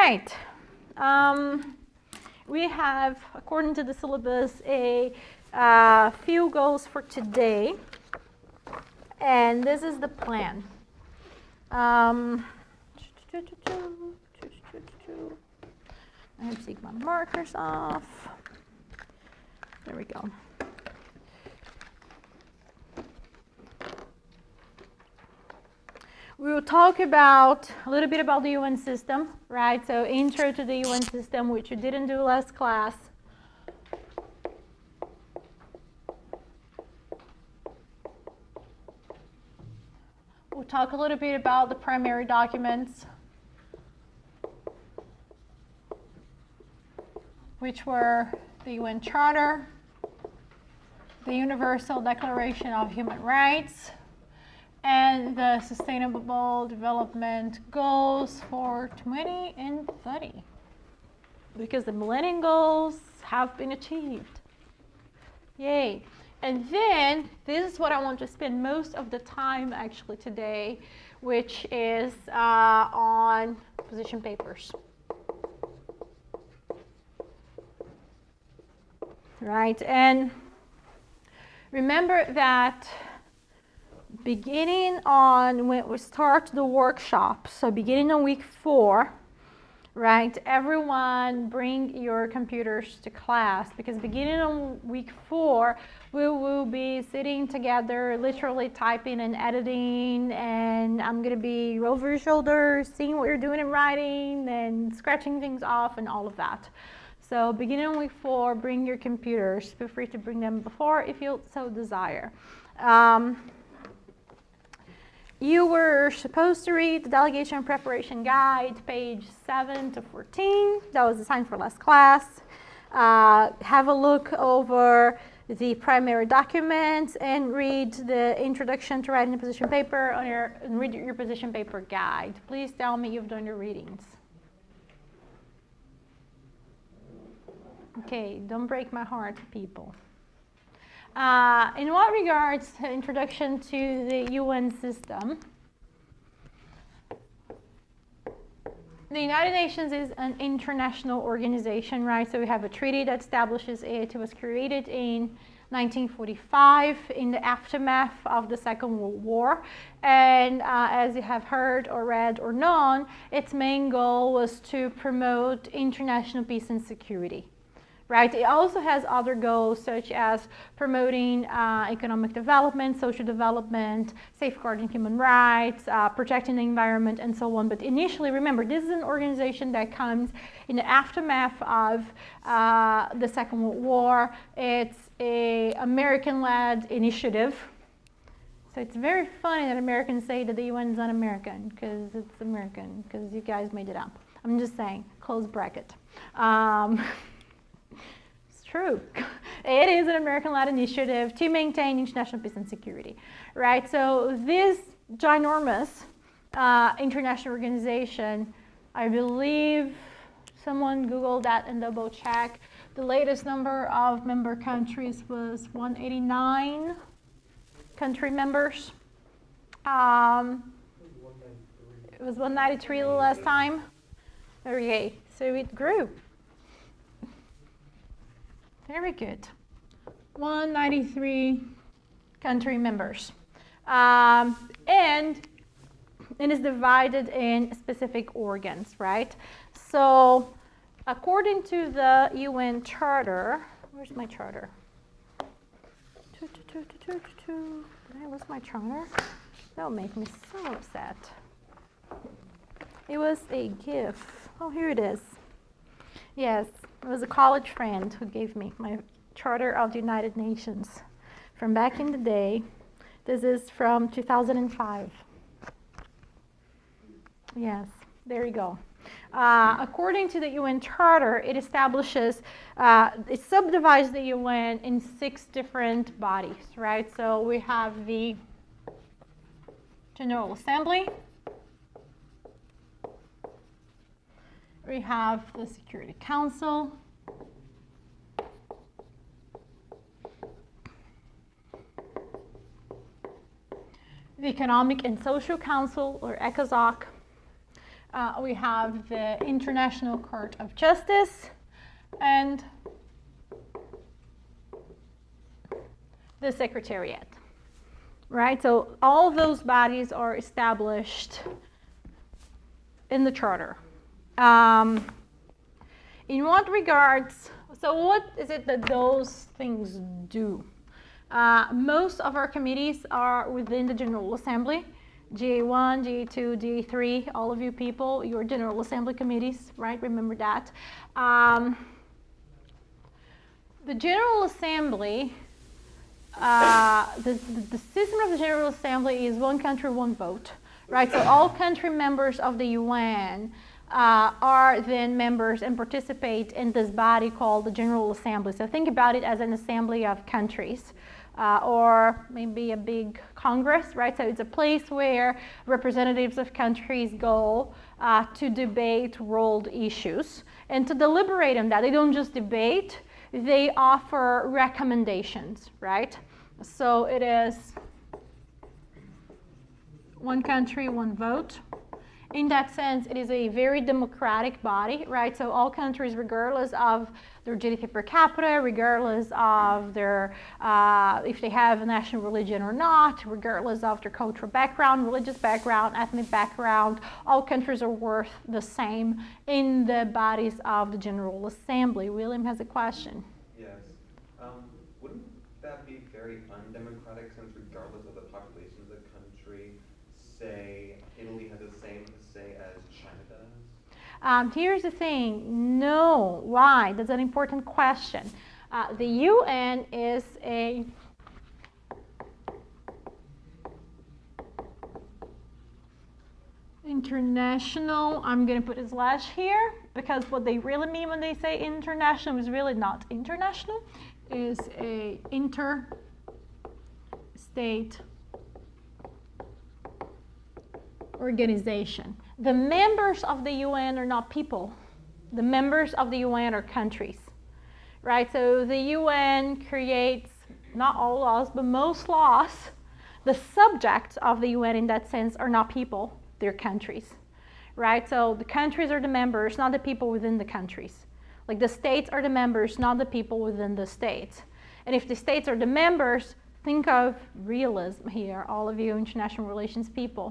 right. We have, according to the syllabus, a few goals for today, and this is the plan. I have to take my markers off. There we go. We will talk about a little bit about the UN system, right? So intro to the UN system, which you didn't do last class. We'll talk a little bit about the primary documents, which were the UN Charter, the Universal Declaration of Human Rights, and the Sustainable Development Goals for 20 and 30. Because the Millennium Goals have been achieved. Yay. And then, this is what I want to spend most of the time actually today, which is on position papers. Right, and remember that beginning on when we start the workshop, so beginning on week 4, right, everyone bring your computers to class, because beginning on week 4, we will be sitting together, literally typing and editing, and I'm going to be over your shoulders, seeing what you're doing in writing, and scratching things off, and all of that. So beginning on week 4, bring your computers. Feel free to bring them before if you so desire. You were supposed to read the Delegation Preparation Guide, page 7 to 14. That was assigned for last class. Have a look over the primary documents and read the Introduction to Writing a Position Paper and read your position paper guide. Please tell me you've done your readings. Okay, don't break my heart, people. In what regards to introduction to the UN system, the United Nations is an international organization, right? So we have a treaty that establishes it. It was created in 1945 in the aftermath of the Second World War. And as you have heard or read or known, its main goal was to promote international peace and security. Right? It also has other goals such as promoting economic development, social development, safeguarding human rights, protecting the environment, and so on. But initially, remember, this is an organization that comes in the aftermath of the Second World War. It's an American-led initiative. So it's very funny that Americans say that the UN is un-American, because it's American, because you guys made it up. I'm just saying, close bracket. True. It is an American-led initiative to maintain international peace and security, right? So this ginormous international organization, I believe someone Googled that and double check. The latest number of member countries was 189 country members. It was 193 the last time. Okay, so it grew. Very good. 193 country members. And it is divided in specific organs, right? So according to the UN Charter, where's my charter? Did I lose my charter? That will make me so upset. It was a gift. Oh, here it is. Yes. It was a college friend who gave me my Charter of the United Nations from back in the day. This is from 2005. Yes, there you go. According to the UN Charter, it establishes, it subdivides the UN in 6 different bodies, right? So we have the General Assembly. We have the Security Council. The Economic and Social Council, or ECOSOC. We have the International Court of Justice and the Secretariat, right? So all those bodies are established in the Charter. In what regards, so what is it that those things do? Most of our committees are within the General Assembly. GA1, GA2, GA3, all of you people, your General Assembly committees, right? Remember that. The General Assembly, the system of the General Assembly is one country, one vote, right? So all country members of the UN are then members and participate in this body called the General Assembly. So think about it as an assembly of countries. Or maybe a big Congress, right? So it's a place where representatives of countries go to debate world issues and to deliberate on that. They don't just debate, they offer recommendations, right? So it is one country, one vote. In that sense, it is a very democratic body, right? So all countries, regardless of their GDP per capita, regardless of their, if they have a national religion or not, regardless of their cultural background, religious background, ethnic background, all countries are worth the same in the bodies of the General Assembly. William has a question. Yes. Wouldn't that be very undemocratic since regardless of the population of the country, say Italy has the same say as China does? Here's the thing, no. Why? That's an important question. The UN is a international, I'm going to put a slash here, because what they really mean when they say international is really not international, is a inter-state organization. The members of the UN are not people. The members of the UN are countries, right? So the UN creates, not all laws, but most laws. The subjects of the UN in that sense are not people, they're countries, right? So the countries are the members, not the people within the countries. Like the states are the members, not the people within the states. And if the states are the members, think of realism here, all of you international relations people.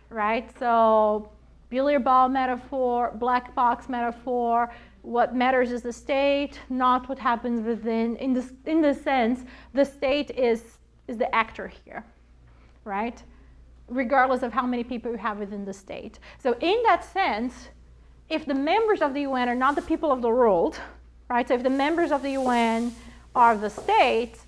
Right? So billiard ball metaphor, black box metaphor, what matters is the state, not what happens within. In this sense, the state is the actor here, right? Regardless of how many people you have within the state. So in that sense, if the members of the UN are not the people of the world, right? So if the members of the UN are the states,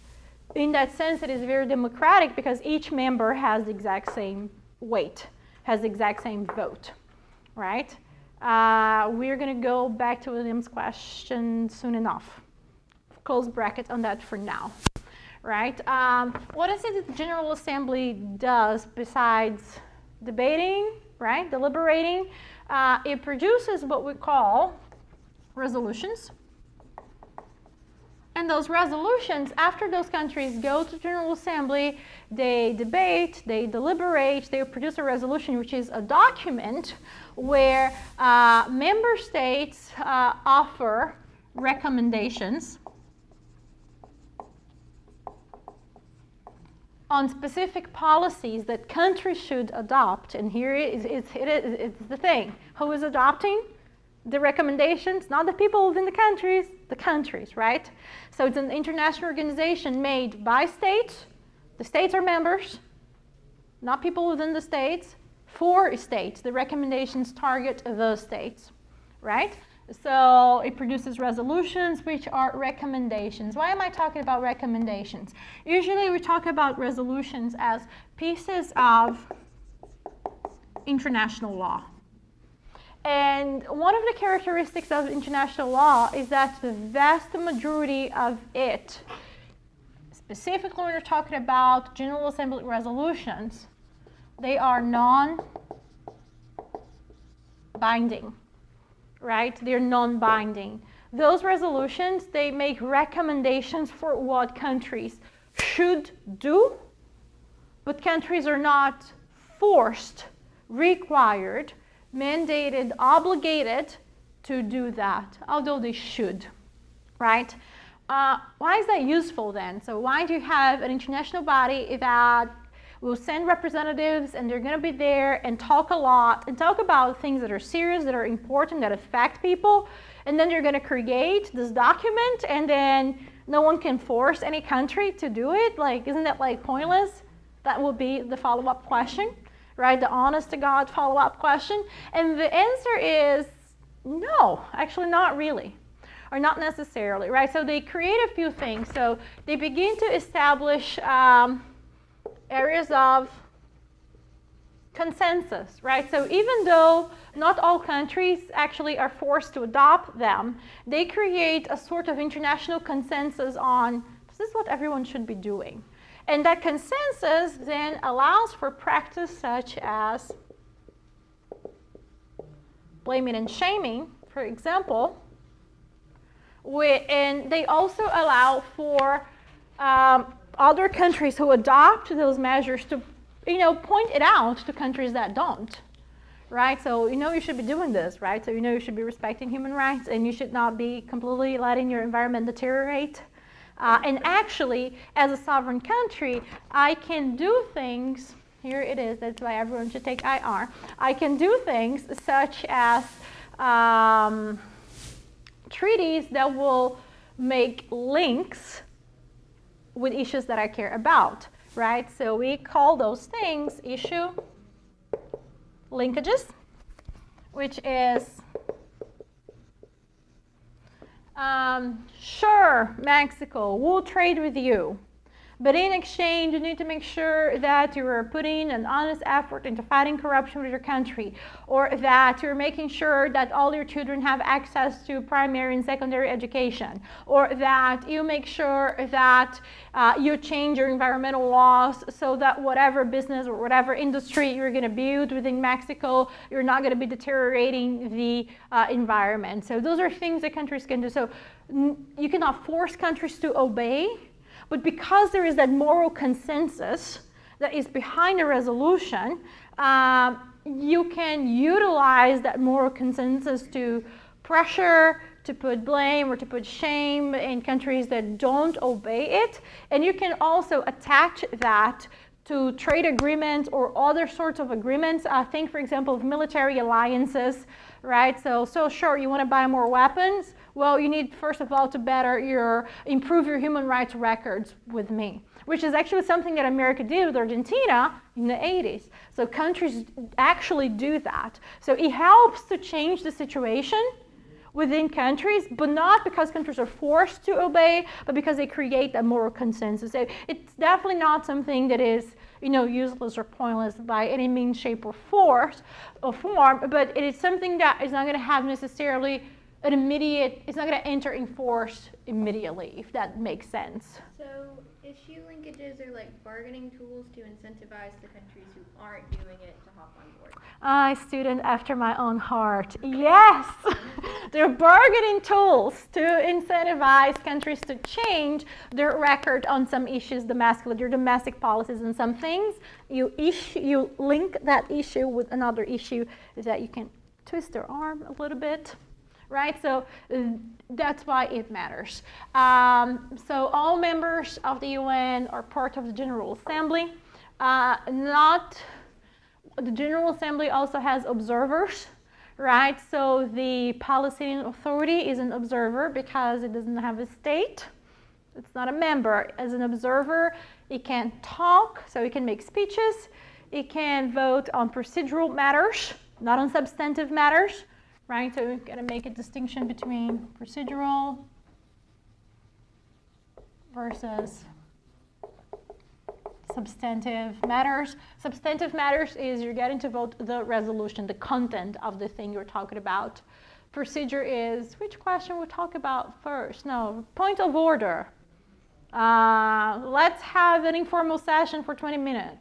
in that sense it is very democratic because each member has the exact same weight, has the exact same vote, right? We're going to go back to William's question soon enough. Close bracket on that for now, right? What is it that the General Assembly does besides debating, right, deliberating? It produces what we call resolutions. And those resolutions, after those countries go to General Assembly, they debate, they deliberate, they produce a resolution, which is a document where member states offer recommendations on specific policies that countries should adopt. And here it's the thing. Who is adopting the recommendations? Not the people within the countries, right? So it's an international organization made by states. The states are members, not people within the states. For states, the recommendations target those states, right? So it produces resolutions, which are recommendations. Why am I talking about recommendations? Usually we talk about resolutions as pieces of international law. And one of the characteristics of international law is that the vast majority of it, specifically when we're talking about General Assembly resolutions, they are non-binding, right? They're non-binding. Those resolutions, they make recommendations for what countries should do, but countries are not forced, required, mandated, obligated to do that, although they should, right? Why is that useful then? So why do you have an international body that will send representatives and they're going to be there and talk a lot and talk about things that are serious, that are important, that affect people, and then you're going to create this document and then no one can force any country to do it? Like, isn't that like pointless? That would be the follow-up question, right? The honest to God follow-up question. And the answer is no, actually not really, or not necessarily, right? So they create a few things. So they begin to establish areas of consensus, right? So even though not all countries actually are forced to adopt them, they create a sort of international consensus on this is what everyone should be doing. And that consensus then allows for practice such as blaming and shaming, for example, and they also allow for other countries who adopt those measures to, point it out to countries that don't, right? So you should be doing this, right? So you should be respecting human rights, and you should not be completely letting your environment deteriorate. And actually, as a sovereign country, I can do things. Here it is. That's why everyone should take IR. I can do things such as treaties that will make links with issues that I care about, right? So we call those things issue linkages, which is, sure, Mexico, we'll trade with you. But in exchange, you need to make sure that you are putting an honest effort into fighting corruption with your country, or that you're making sure that all your children have access to primary and secondary education, or that you make sure that you change your environmental laws so that whatever business or whatever industry you're going to build within Mexico, you're not going to be deteriorating the environment. So those are things that countries can do. So you cannot force countries to obey. But because there is that moral consensus that is behind a resolution, you can utilize that moral consensus to pressure, to put blame or to put shame in countries that don't obey it. And you can also attach that to trade agreements or other sorts of agreements. Think, for example, of military alliances, right? So sure, you want to buy more weapons? Well, you need, first of all, to improve your human rights records with me, which is actually something that America did with Argentina in the 80s. So countries actually do that. So it helps to change the situation within countries, but not because countries are forced to obey, but because they create that moral consensus. So it's definitely not something that is, useless or pointless by any means, shape, or form, but it is something that is not going to have necessarily it's not going to enter in force immediately, if that makes sense. So issue linkages are like bargaining tools to incentivize the countries who aren't doing it to hop on board. A student after my own heart. Yes! They're bargaining tools to incentivize countries to change their record on some issues, their domestic policies and some things. You link that issue with another issue that you can twist their arm a little bit. Right, so that's why it matters. So all members of the UN are part of the General Assembly. The General Assembly also has observers, right? So the Palestinian Authority is an observer because it doesn't have a state. It's not a member. As an observer, it can talk, so it can make speeches. It can vote on procedural matters, not on substantive matters. Right, so we've got to make a distinction between procedural versus substantive matters. Substantive matters is you're getting to vote the resolution, the content of the thing you're talking about. Procedure is which question we'll talk about first. No, point of order. Let's have an informal session for 20 minutes.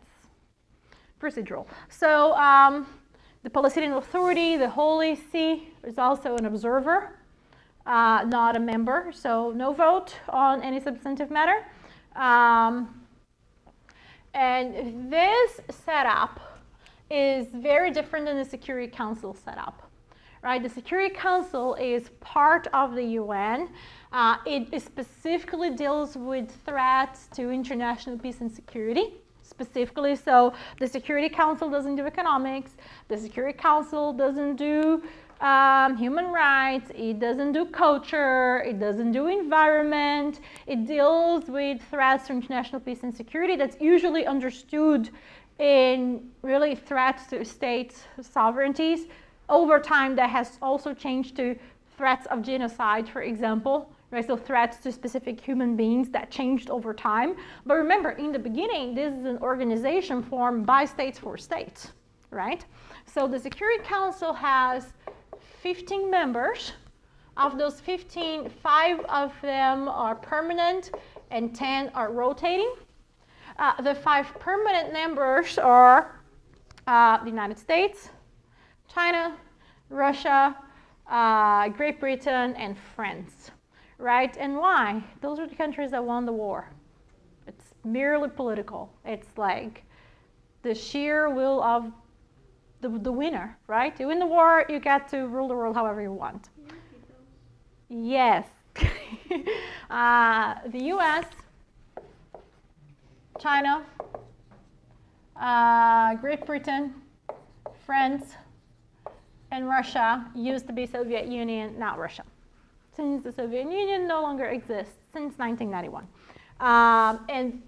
Procedural. So, the Palestinian Authority, the Holy See, is also an observer, not a member, so no vote on any substantive matter. And this setup is very different than the Security Council setup. Right? The Security Council is part of the UN. It specifically deals with threats to international peace and security. Specifically, so the Security Council doesn't do economics. The Security Council doesn't do human rights. It doesn't do culture. It doesn't do environment. It deals with threats to international peace and security that's usually understood in really threats to state sovereignties. Over time, that has also changed to threats of genocide, for example, right? So threats to specific human beings that changed over time. But remember, in the beginning, this is an organization formed by states for states, right? So the Security Council has 15 members. Of those 15, 5 of them are permanent and 10 are rotating. The 5 permanent members are the United States, China, Russia, Great Britain, and France, right? And why? Those are the countries that won the war. It's merely political. It's like the sheer will of the winner, right? You win the war, you get to rule the world however you want. Yes. The US, China, Great Britain, France, and Russia used to be Soviet Union, not Russia, since the Soviet Union no longer exists since 1991. And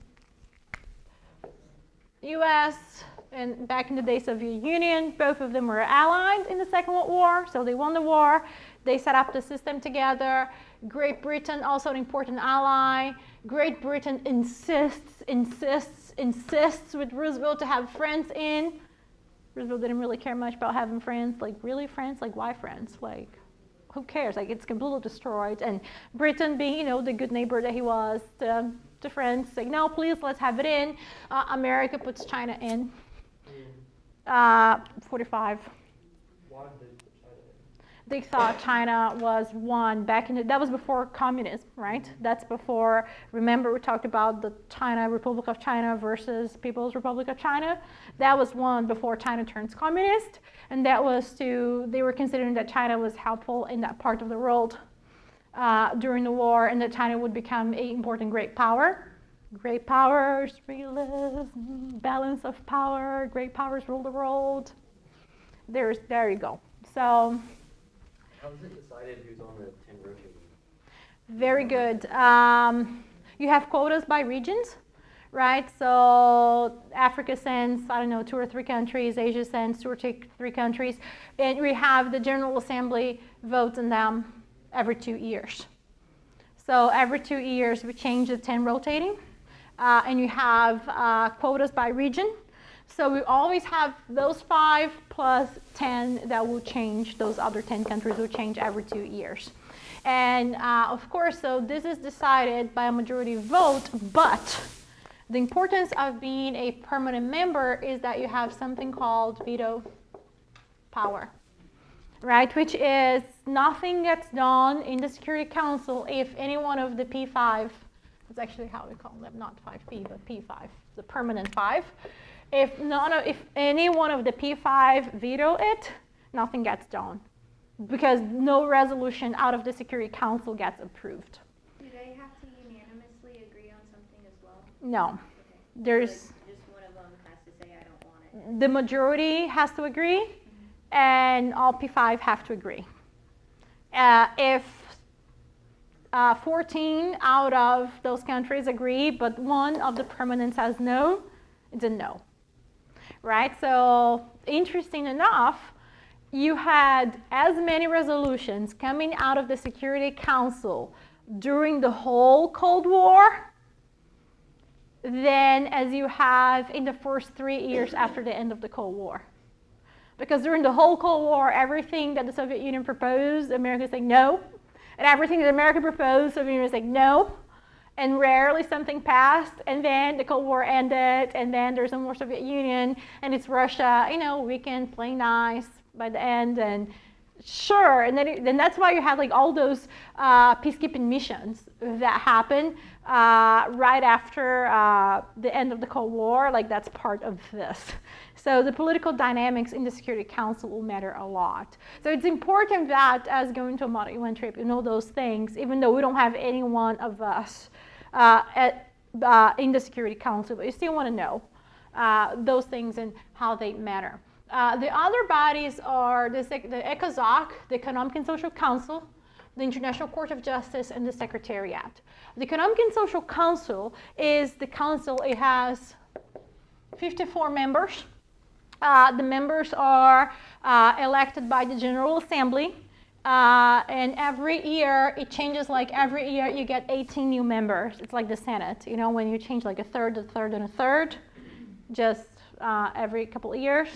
US and back in the day Soviet Union, both of them were allied in the Second World War, so they won the war. They set up the system together. Great Britain, also an important ally. Great Britain insists with Roosevelt to have France in. Roosevelt didn't really care much about having France. Like, really, France? Like, why France? Like, who cares? Like, it's completely destroyed. And Britain, being, the good neighbor that he was to France, like, no, please, let's have it in. America puts China in. 45. Why did they put China in? They thought China was one back in that was before communism, right? That's before, remember we talked about the Republic of China versus People's Republic of China. That was one before China turns communist, and that was they were considering that China was helpful in that part of the world during the war, and that China would become an important great power. Great powers, realism, balance of power, great powers rule the world. There you go. So, how is it decided who's on the 10 rotating? Very good. You have quotas by regions, right? So Africa sends, 2 or 3 countries, Asia sends 2 or 3 countries, and we have the General Assembly vote on them every 2 years. So every 2 years we change the 10 rotating, and you have quotas by region. So we always have those 5 plus 10 that will change. Those other 10 countries will change every 2 years. And of course, so this is decided by a majority vote, but the importance of being a permanent member is that you have something called veto power, right? Which is nothing gets done in the Security Council if any one of the P5, that's actually how we call them, not 5P, but P5, the permanent 5. If any one of the P5 veto it, nothing gets done because no resolution out of the Security Council gets approved. Do they have to unanimously agree on something as well? No. Okay. There's Just one of them has to say, I don't want it. the majority has to agree, and all P5 have to agree. If 14 out of those countries agree, but one of the permanents says no, it's a no. Right? So, interesting enough, you had as many resolutions coming out of the Security Council during the whole Cold War than as you have in the first 3 years after the end of the Cold War. Because during the whole Cold War, everything that the Soviet Union proposed, America said no. And everything that America proposed, the Soviet Union said no. And rarely something passed, and then the Cold War ended, and then there's no more Soviet Union, and it's Russia, weekend, playing nice by the end, and Sure, and then that's why you have like all those peacekeeping missions that happen right after the end of the Cold War. Like that's part of this. So the political dynamics in the Security Council will matter a lot. So it's important that as going to a model UN trip, you know those things, even though we don't have any one of us in the Security Council, but you still want to know those things and how they matter. The other bodies are the ECOSOC, the Economic and Social Council, the International Court of Justice, and the Secretariat. The Economic and Social Council is the council. It has 54 members. The members are elected by the General Assembly, and every year it changes. Like every year you get 18 new members. It's like the Senate, you know, when you change like a third, and a third, just every couple of years.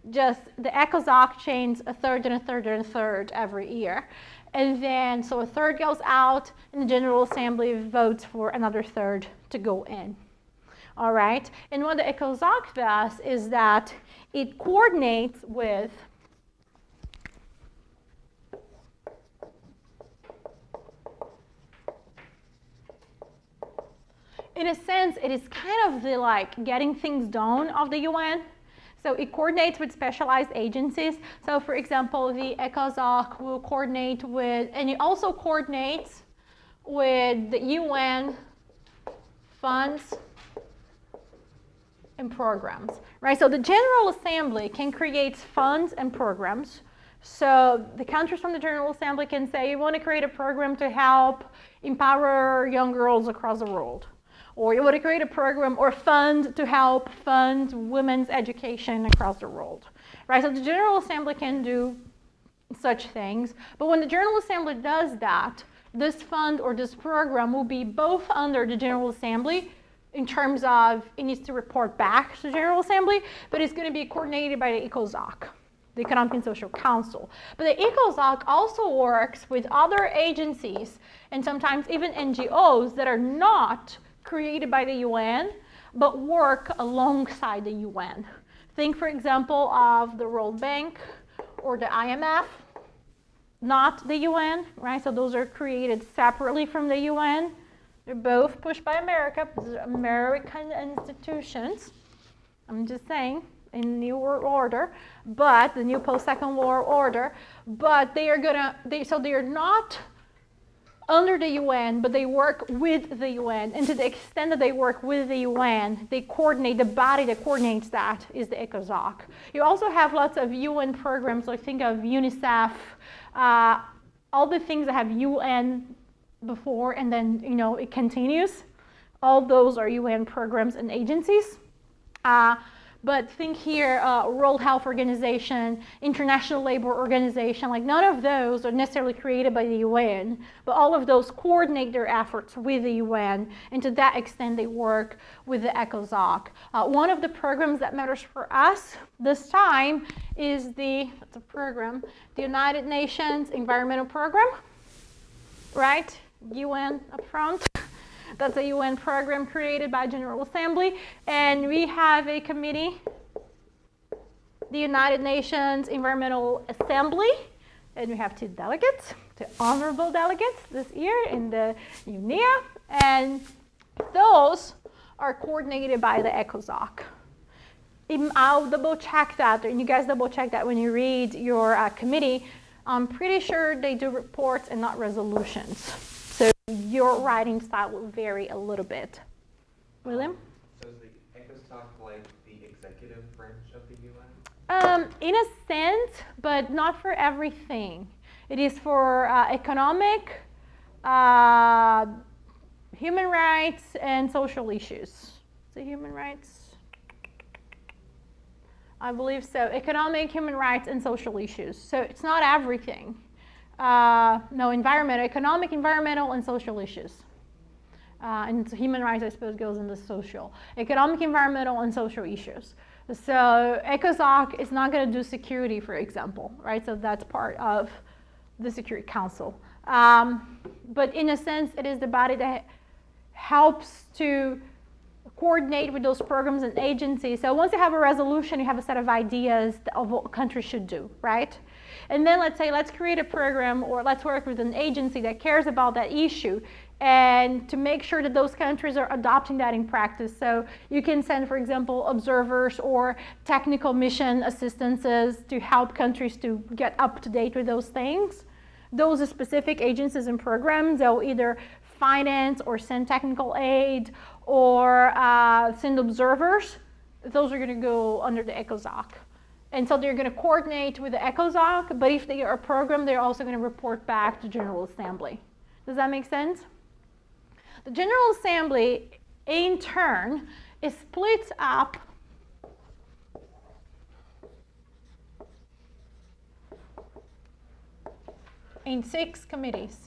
Just the ECOSOC changes a third and a third and a third every year. And then, so a third goes out and the General Assembly votes for another third to go in. All right, and what the ECOSOC does is that it coordinates with in a sense, it is kind of the like getting things done of the UN. So it coordinates with specialized agencies. So for example, the ECOSOC will coordinate with, and it also coordinates with the UN funds and programs, right? So the General Assembly can create funds and programs. So the countries from the General Assembly can say, you want to create a program to help empower young girls across the world. Or you want to create a program or fund to help fund women's education across the world, right? So the General Assembly can do such things, but when the General Assembly does that, this fund or this program will be both under the General Assembly in terms of it needs to report back to the General Assembly, but it's going to be coordinated by the ECOSOC, the Economic and Social Council. But the ECOSOC also works with other agencies and sometimes even NGOs that are not created by the UN, but work alongside the UN. Think, for example, of the World Bank or the IMF, not the UN, right? So those are created separately from the UN. They're both pushed by America, American institutions. I'm just saying, in the New World Order, but the new post-Second World Order, but they are so they are not under the UN, but they work with the UN, and to the extent that they work with the UN, they coordinate, the body that coordinates that is the ECOSOC. You also have lots of UN programs, like think of UNICEF, all the things that have UN before and then, you know, it continues. All those are UN programs and agencies. But think here, World Health Organization, International Labor Organization, like none of those are necessarily created by the UN, but all of those coordinate their efforts with the UN, and to that extent they work with the ECOSOC. One of the programs that matters for us this time is the United Nations Environmental Program, right? UN up front. That's a UN program created by General Assembly, and we have a committee, the United Nations Environmental Assembly, and we have 2 delegates, 2 honorable delegates this year in the UNEA, and those are coordinated by the ECOSOC. I'll double check that, and you guys double check that when you read your committee. I'm pretty sure they do reports and not resolutions. So your writing style will vary a little bit. William? So is the ECOSOC like the executive branch of the UN? In a sense, but not for everything. It is for economic, human rights, and social issues. Is it human rights? I believe so. Economic, human rights, and social issues. So it's not everything. No, environmental, economic, environmental, and social issues. And human rights, I suppose, goes into social. Economic, environmental, and social issues. So ECOSOC is not going to do security, for example, right? So that's part of the Security Council. But in a sense, it is the body that helps to coordinate with those programs and agencies. So once you have a resolution, you have a set of ideas of what countries should do, right? And then let's create a program, or let's work with an agency that cares about that issue, and to make sure that those countries are adopting that in practice. So you can send, for example, observers or technical mission assistances to help countries to get up to date with those things. Those are specific agencies and programs. They'll either finance or send technical aid or send observers. Those are going to go under the ECOSOC. And so they're going to coordinate with the ECOSOC, but if they are a program, they're also going to report back to General Assembly. Does that make sense? The General Assembly, in turn, is split up in 6 committees.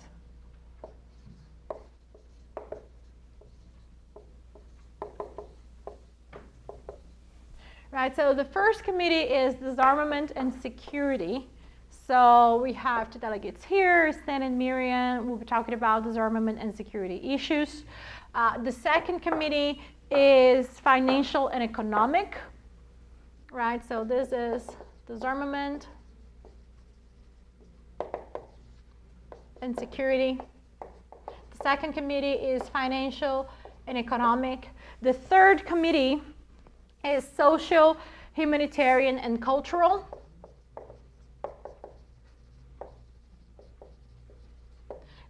Right, so the first committee is disarmament and security. So we have 2 delegates here, Stan and Miriam. We'll be talking about disarmament and security issues. The second committee is financial and economic. Right, so this is disarmament and security. The second committee is financial and economic. The third committee is social, humanitarian, and cultural.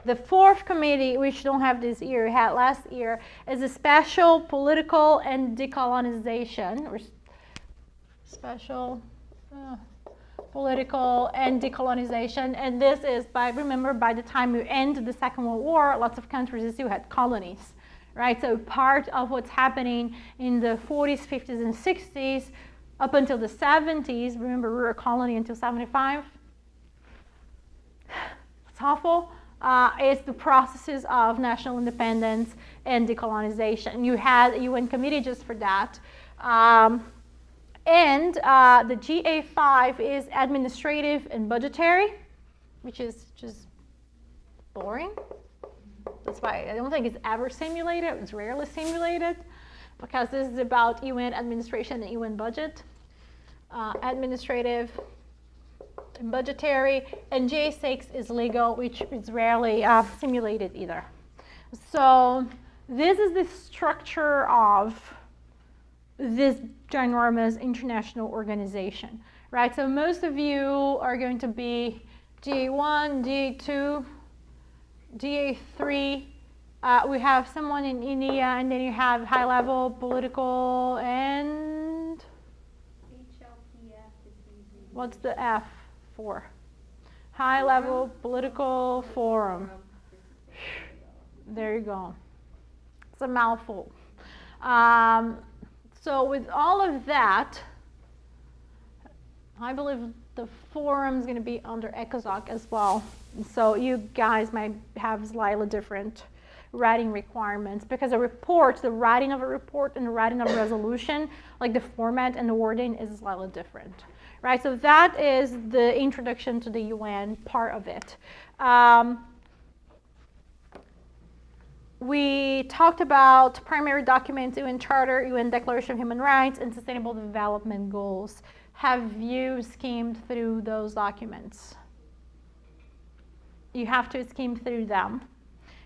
The fourth committee, which don't have this year, had last year, is a special political and decolonization, or special political and decolonization. And this is remember, by the time you end the Second World War, lots of countries still had colonies. Right, so part of what's happening in the 40s, 50s, and 60s up until the 70s, remember we were a colony until 75, it's awful, is the processes of national independence and decolonization. You had a UN committee just for that. The GA5 is administrative and budgetary, which is just boring. That's why I don't think it's ever simulated. It's rarely simulated, because this is about UN administration and UN budget, administrative and budgetary, and GA6 is legal, which is rarely simulated either. So this is the structure of this ginormous international organization, right? So most of you are going to be GA1, GA2, GA3, we have someone in India, and then you have high-level political and HLPF is easy. what's the F for? High-level political forum. There you go. It's a mouthful. So with all of that, I believe the forum is going to be under ECOSOC as well. So you guys might have slightly different writing requirements, because a report, the writing of a report and the writing of a resolution, like the format and the wording is slightly different, right? So that is the introduction to the UN part of it. We talked about primary documents, UN Charter, UN Declaration of Human Rights, and Sustainable Development Goals. Have you skimmed through those documents? You have to skim through them.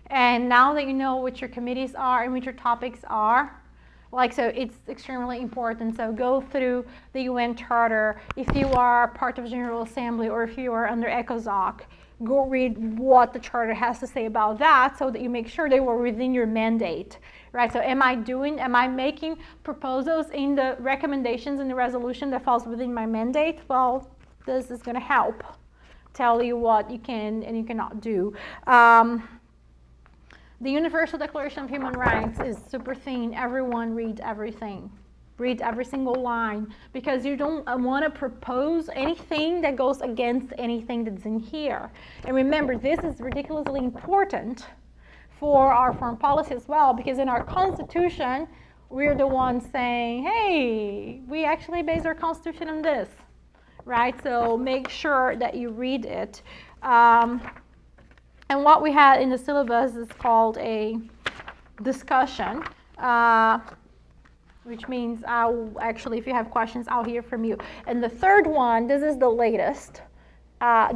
And now that you know what your committees are and what your topics are, so it's extremely important. So go through the UN Charter. If you are part of General Assembly or if you are under ECOSOC, go read what the Charter has to say about that, so that you make sure they were within your mandate, right? So am I making proposals in the recommendations in the resolution that falls within my mandate? Well, this is going to help tell you what you can and you cannot do. The Universal Declaration of Human Rights is super thin. Everyone read everything. Read every single line, because you don't want to propose anything that goes against anything that's in here. And remember, this is ridiculously important for our foreign policy as well, because in our Constitution, we're the ones saying, hey, we actually base our Constitution on this, right? So make sure that you read it. And what we had in the syllabus is called a discussion, which means I'll actually, if you have questions, I'll hear from you. And the third one, this is the latest,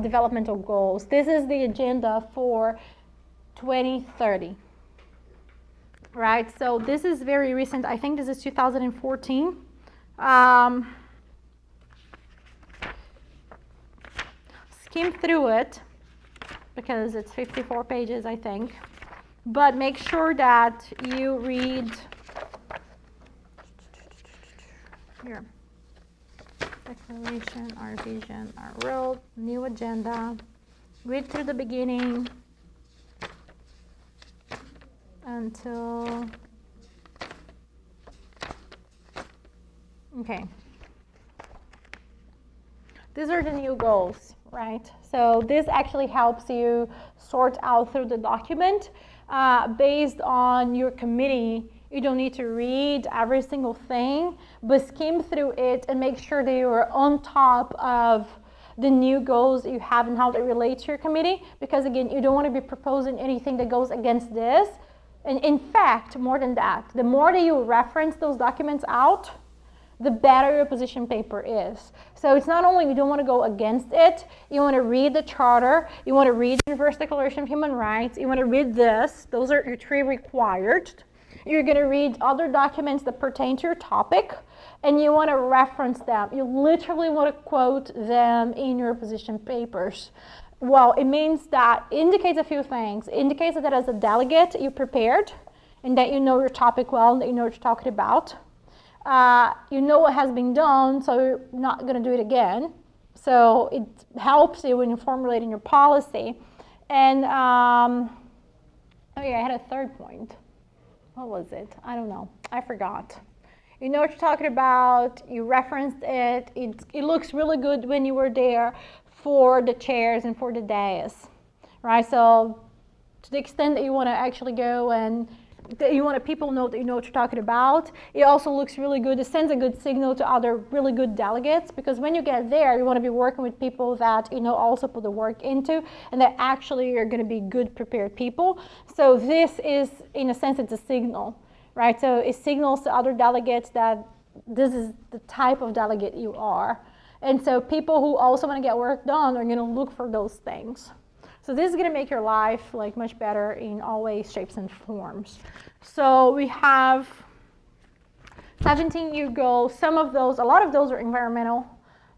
developmental goals. This is the agenda for 2030. Right, so this is very recent. I think this is 2014. Skim through it because it's 54 pages, I think. But make sure that you read here. Declaration, our vision, our world, new agenda. Read through the beginning until, okay. These are the new goals, right? So this actually helps you sort out through the document based on your committee. You don't need to read every single thing, but skim through it and make sure that you're on top of the new goals that you have and how they relate to your committee. Because again, you don't want to be proposing anything that goes against this. And in fact, more than that, the more that you reference those documents out, the better your position paper is. So it's not only you don't want to go against it, you want to read the charter, you want to read the Universal Declaration of Human Rights, you want to read this. Those are your three required. You're going to read other documents that pertain to your topic, and you want to reference them. You literally want to quote them in your position papers. Well, it means that indicates a few things. It indicates that as a delegate, you're prepared, and that you know your topic well, and that you know what you're talking about. You know what has been done, so you're not going to do it again. So it helps you when you're formulating your policy. And, oh yeah, I had a third point. What was it? I don't know. I forgot. You know what you're talking about. You referenced it. It looks really good when you were there for the chairs and for the dais, right? So to the extent that you want to actually go and that you want people know that you know what you're talking about, it also looks really good. It sends a good signal to other really good delegates, because when you get there, you want to be working with people that you know also put the work into and that actually are going to be good prepared people. So this is, in a sense, it's a signal, right? So it signals to other delegates that this is the type of delegate you are. And so people who also want to get work done are going to look for those things. So this is going to make your life like much better in all ways, shapes, and forms. So we have 17 new goals. Some of those, a lot of those are environmental.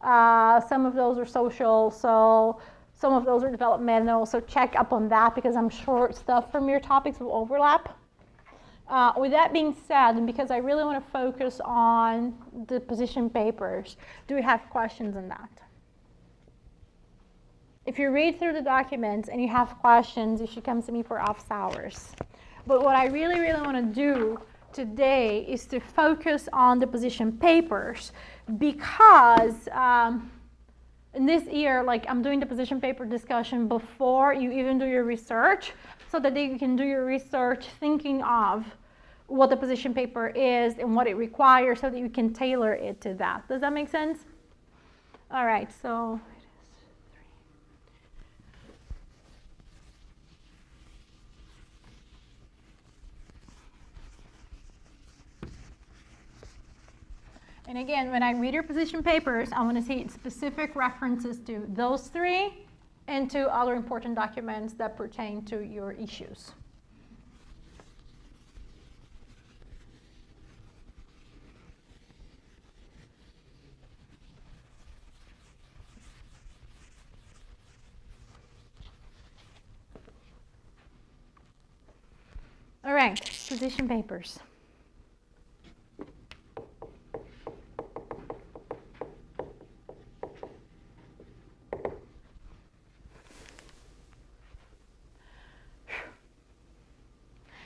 Some of those are social. So some of those are developmental. So check up on that, because I'm sure stuff from your topics will overlap. With that being said, and because I really want to focus on the position papers, do we have questions on that? If you read through the documents and you have questions, you should come to me for office hours. But what I really, really want to do today is to focus on the position papers, because in this year, like, I'm doing the position paper discussion before you even do your research, so that you can do your research thinking of what the position paper is and what it requires, so that you can tailor it to that. Does that make sense? All right, so and again, when I read your position papers, I want to see specific references to those three and to other important documents that pertain to your issues. All right, position papers.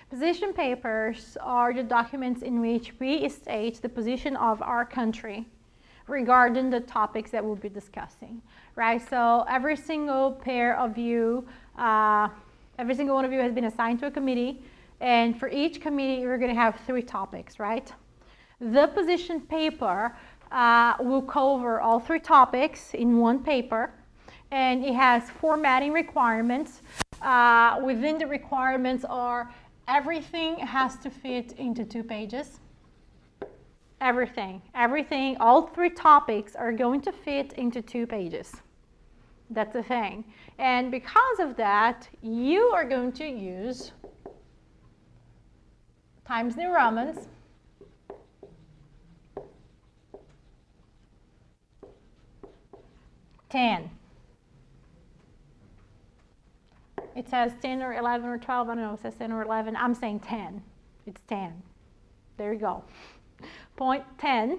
Position papers are the documents in which we state the position of our country regarding the topics that we'll be discussing, right? So every single pair of you, every single one of you has been assigned to a committee, and for each committee, you're going to have 3 topics, right? The position paper will cover all 3 topics in one paper, and it has formatting requirements. Within the requirements are everything has to fit into 2 pages. Everything, all 3 topics are going to fit into 2 pages. That's the thing. And because of that, you are going to use Times New Romans ten. It says 10 or 11 or 12. I don't know. It says 10 or 11. I'm saying 10. It's 10. There you go. Point 10.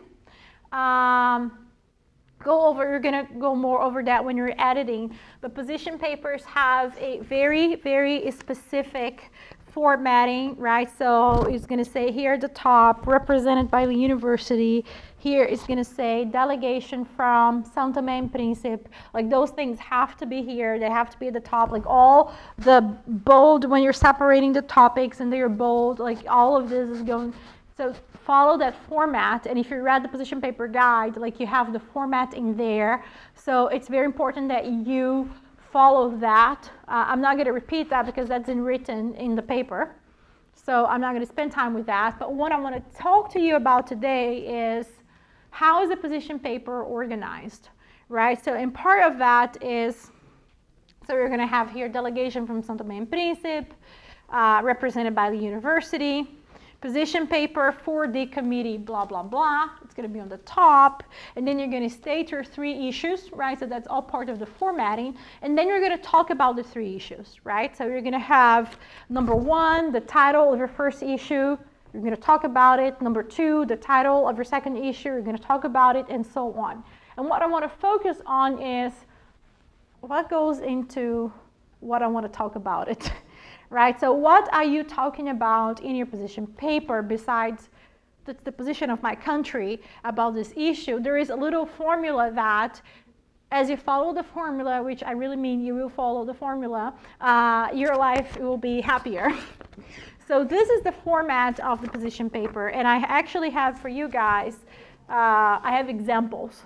You're going to go more over that when you're editing. But position papers have a very, very specific formatting, right? So it's going to say here at the top, represented by the university. Here it's going to say delegation from São Tomé and Príncipe. Like those things have to be here. They have to be at the top. Like all the bold, when you're separating the topics and they're bold, like all of this is going. So follow that format. And if you read the position paper guide, like you have the format in there. So it's very important that you follow that. I'm not going to repeat that because that's written in the paper. So I'm not going to spend time with that. But what I want to talk to you about today is how is the position paper organized, right? So, and part of that is, so we're going to have here delegation from São Tomé and Príncipe, represented by the university, position paper for the committee, blah, blah, blah. It's going to be on the top. And then you're going to state your 3 issues, right? So that's all part of the formatting. And then you're going to talk about the 3 issues, right? So you're going to have number 1, the title of your first issue. You're going to talk about it. Number 2, the title of your second issue. You're going to talk about it, and so on. And what I want to focus on is what goes into what I want to talk about it, right? So what are you talking about in your position paper besides the position of my country about this issue? There is a little formula that, as you follow the formula, which I really mean you will follow the formula, your life will be happier. So this is the format of the position paper, and I actually have for you guys, I have examples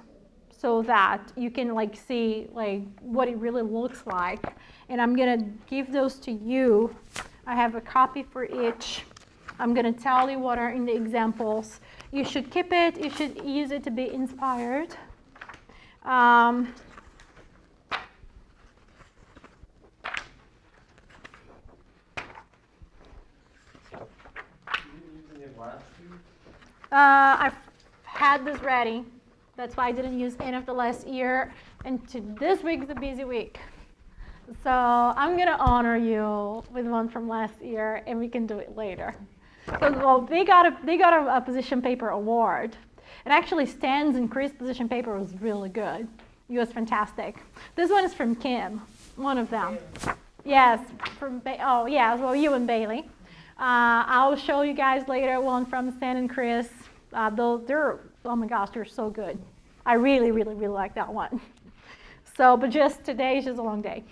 so that you can like see like what it really looks like, and I'm gonna give those to you. I have a copy for each. I'm gonna tell you what are in the examples. You should keep it. You should use it to be inspired. I've had this ready. That's why I didn't use any of the last year. And this week's a busy week. So I'm going to honor you with one from last year, and we can do it later. So, well, they got a position paper award. And actually, Stan's and Chris' position paper was really good. It was fantastic. This one is from Kim, one of them. Yes, well, you and Bailey. I'll show you guys later one from Stan and Chris. They're, oh my gosh, they're so good. I really, really, really like that one. So, but just today is just a long day.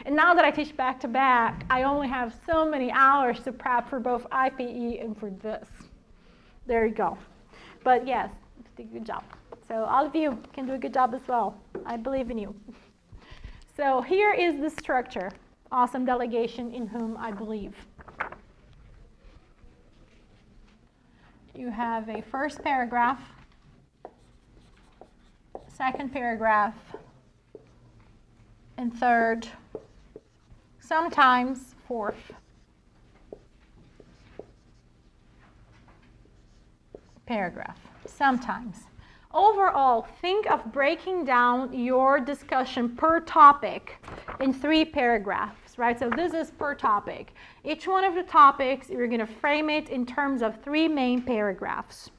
And now that I teach back to back, I only have so many hours to prep for both IPE and for this. There you go. But yes, you did a good job. So all of you can do a good job as well. I believe in you. So here is the structure. Awesome delegation in whom I believe. You have a first paragraph, second paragraph, and third, sometimes fourth. Paragraph, sometimes. Overall, think of breaking down your discussion per topic in 3 paragraphs, right? So this is per topic. Each one of the topics, you're going to frame it in terms of 3 main paragraphs.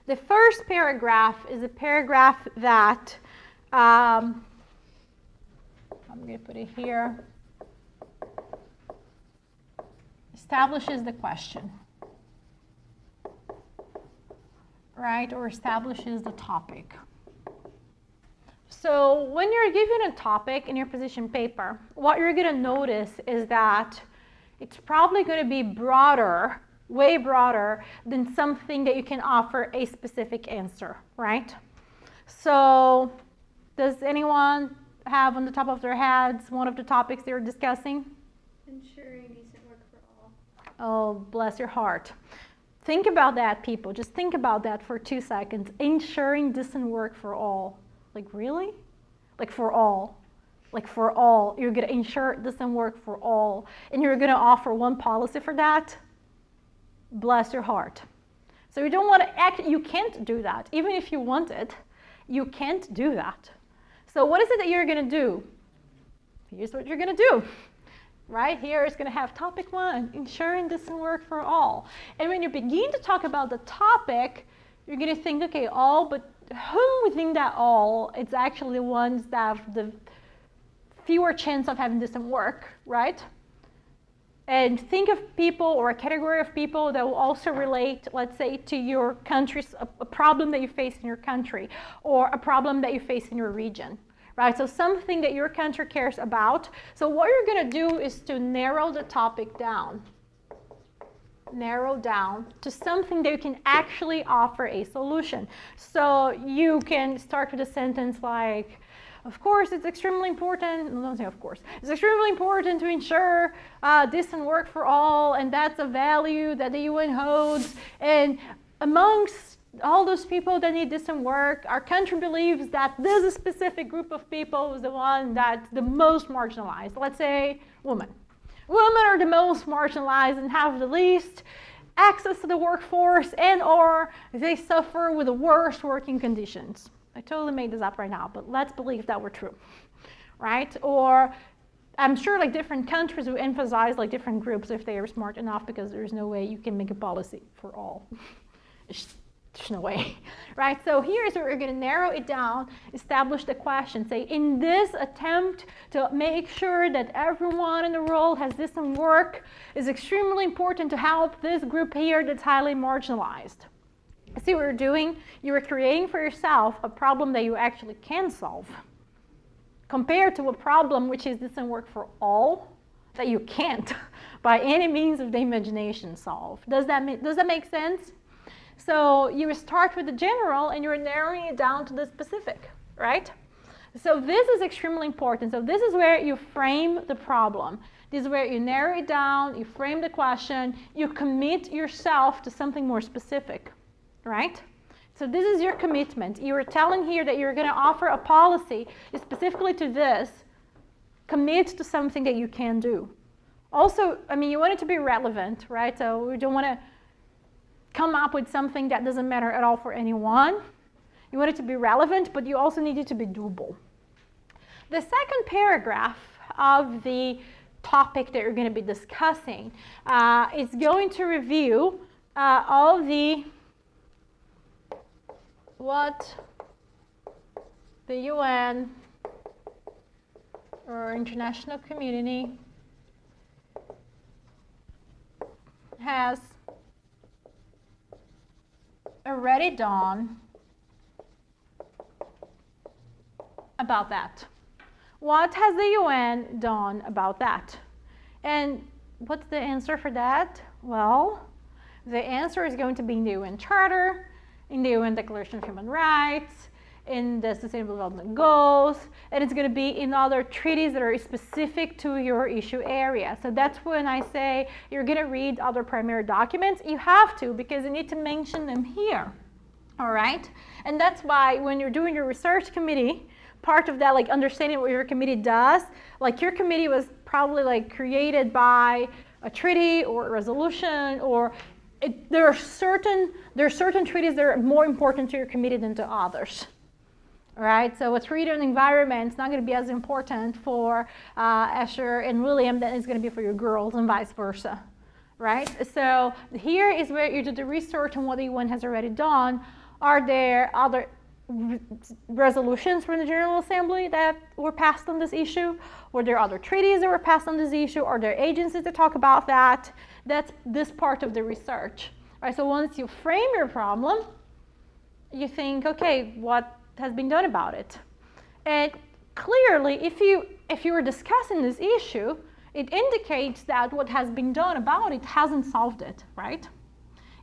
The first paragraph is a paragraph that, I'm going to put it here, establishes the question. Right, or establishes the topic. So when you're given a topic in your position paper, what you're going to notice is that it's probably going to be broader, way broader than something that you can offer a specific answer, right? So does anyone have on the top of their heads one of the topics they're discussing? Ensuring decent work for all. Oh, bless your heart. Think about that, people. Just think about that for 2 seconds. Ensuring decent work for all. Like, really? like for all. Like for all, you're going to ensure it doesn't work for all, and you're going to offer one policy for that. Bless your heart. So you don't want to act, you can't do that. Even if you want it, you can't do that. So what is it that you're going to do? Here's what you're going to do. Right here is going to have topic 1, ensuring doesn't work for all. And when you begin to talk about the topic, you're going to think, okay, all, but whom within that all, it's actually the ones that have the fewer chance of having doesn't work, right? And think of people or a category of people that will also relate, let's say, to your country's, a problem that you face in your country or a problem that you face in your region, right? So something that your country cares about. So what you're going to do is to narrow the topic down. Narrow down to something that you can actually offer a solution. So you can start with a sentence like, of course, it's extremely important, no, don't say of course, it's extremely important to ensure decent work for all, and that's a value that the UN holds. And amongst all those people that need decent work, our country believes that this specific group of people is the one that's the most marginalized. Let's say women. Women are the most marginalized and have the least access to the workforce, and or they suffer with the worst working conditions. I totally made this up right now, but let's believe that were true, right? Or I'm sure like different countries will emphasize like different groups if they are smart enough, because there's no way you can make a policy for all. There's no way, right? So here's where we're going to narrow it down, establish the question, say in this attempt to make sure that everyone in the world has decent work, is extremely important to help this group here that's highly marginalized. See what you're doing? You are creating for yourself a problem that you actually can solve, compared to a problem which is doesn't work for all, that you can't by any means of the imagination solve. Does that make sense? So you start with the general and you're narrowing it down to the specific, right? So this is extremely important. So this is where you frame the problem. This is where you narrow it down, you frame the question, you commit yourself to something more specific. Right? So this is your commitment. You are telling here that you're going to offer a policy specifically to this. Commit to something that you can do. Also, I mean, you want it to be relevant, right? So we don't want to come up with something that doesn't matter at all for anyone. You want it to be relevant, but you also need it to be doable. The second paragraph of the topic that you're going to be discussing is going to review all the what the UN or international community has already done about that. What has the UN done about that? And what's the answer for that? Well, the answer is going to be in the UN Charter, in the UN Declaration of Human Rights, in the Sustainable Development Goals, and it's going to be in other treaties that are specific to your issue area. So that's when I say you're going to read other primary documents. You have to, because you need to mention them here. All right? And that's why when you're doing your research committee, part of that, like understanding what your committee does, like your committee was probably like created by a treaty or a resolution, or there are certain treaties that are more important to your committee than to others. All right, so a treaty on environment is not going to be as important for Asher and William than it's going to be for your girls, and vice versa. Right? So here is where you do the research on what the UN has already done. Are there other resolutions from the General Assembly that were passed on this issue? Were there other treaties that were passed on this issue? Are there agencies that talk about that? That's this part of the research. Right? So once you frame your problem, you think, okay, what has been done about it? And clearly, if you were discussing this issue, it indicates that what has been done about it hasn't solved it, right?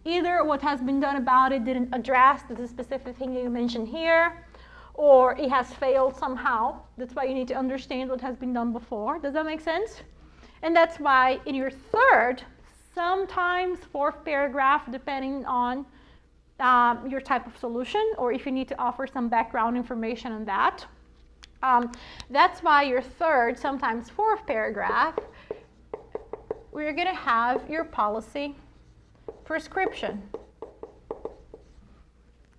Either what has been done about it didn't address the specific thing you mentioned here, or it has failed somehow. That's why you need to understand what has been done before. Does that make sense? And that's why in your third, sometimes fourth paragraph, depending on your type of solution, or if you need to offer some background information on that, That's why your third, sometimes fourth paragraph, we're going to have your policy prescription.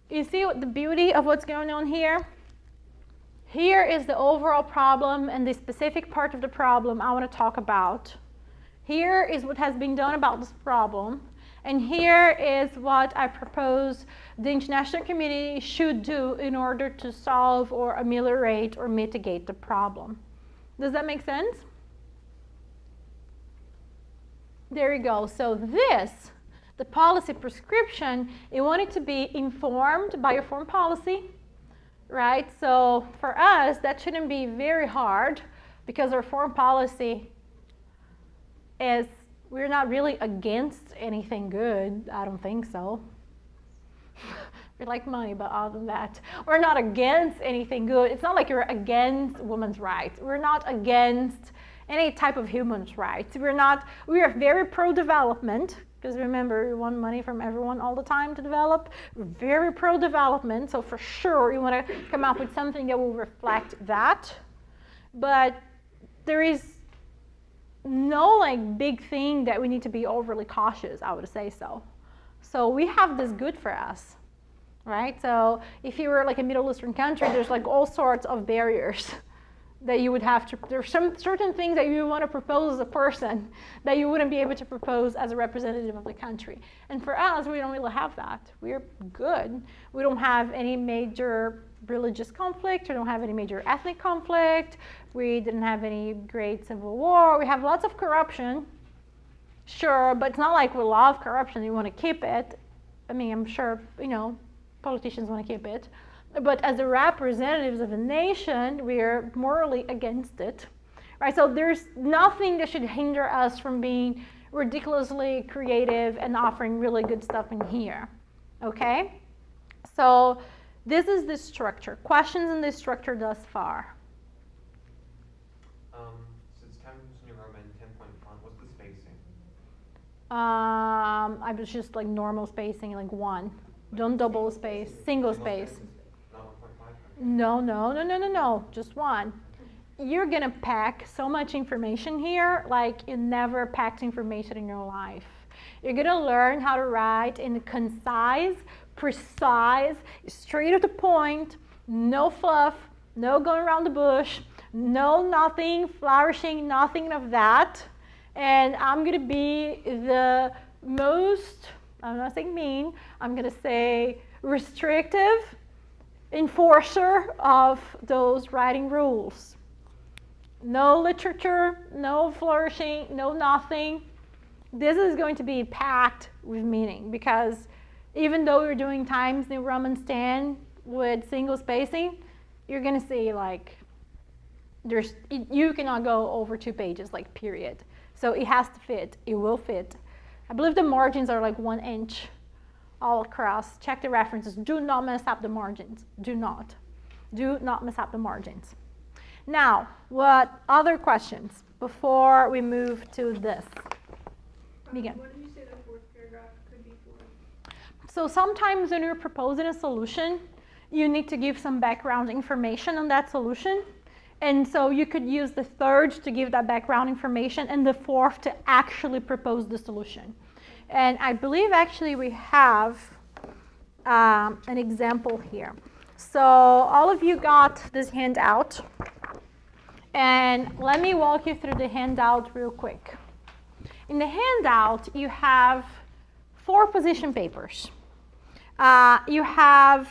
You see what the beauty of what's going on here? Here is the overall problem and the specific part of the problem I want to talk about. Here is what has been done about this problem. And here is what I propose the international community should do in order to solve or ameliorate or mitigate the problem. Does that make sense? There you go. So this, the policy prescription, you want it to be informed by your foreign policy, right? So for us, that shouldn't be very hard because our foreign policy is, we're not really against anything good. I don't think so. We like money, but other than that, we're not against anything good. It's not like you're against women's rights. We're not against any type of human rights. We are very pro-development, because remember, we want money from everyone all the time to develop. We're very pro-development, so for sure you want to come up with something that will reflect that. But there is no like big thing that we need to be overly cautious, I would say so. So we have this good for us, right? So if you were like a Middle Eastern country, there's like all sorts of barriers that you would have to, there's some certain things that you want to propose as a person that you wouldn't be able to propose as a representative of the country. And for us, we don't really have that. We're good. We don't have any major religious conflict. We don't have any major ethnic conflict. We didn't have any great civil war. We have lots of corruption, sure, but it's not like we love corruption. We want to keep it. I mean, I'm sure, politicians want to keep it. But as the representatives of a nation, we're morally against it, right? So there's nothing that should hinder us from being ridiculously creative and offering really good stuff in here, okay? So this is the structure. Questions in this structure thus far? Since 10 New Roman, 10-point font, what's the spacing? I was just like normal spacing, like 1. Don't double space, single space. No, just 1. You're gonna pack so much information here like you never packed information in your life. You're gonna learn how to write in a concise, precise, straight to the point, no fluff, no going around the bush, no nothing flourishing, nothing of that. And I'm gonna be the most, I'm not saying mean, I'm gonna say restrictive enforcer of those writing rules. No literature, no flourishing, no nothing. This is going to be packed with meaning because even though you're doing Times New Roman 10 with single spacing, you're going to see like you cannot go over 2 pages, like period. So it has to fit. It will fit. I believe the margins are like 1 inch all across. Check the references. Do not mess up the margins. Do not mess up the margins. Now, what other questions before we move to this? Begin. What did you say the 4th paragraph could be for? So sometimes when you're proposing a solution, you need to give some background information on that solution. And so you could use the 3rd to give that background information and the 4th to actually propose the solution. And I believe actually we have an example here. So all of you got this handout. And let me walk you through the handout real quick. In the handout, you have 4 position papers. You have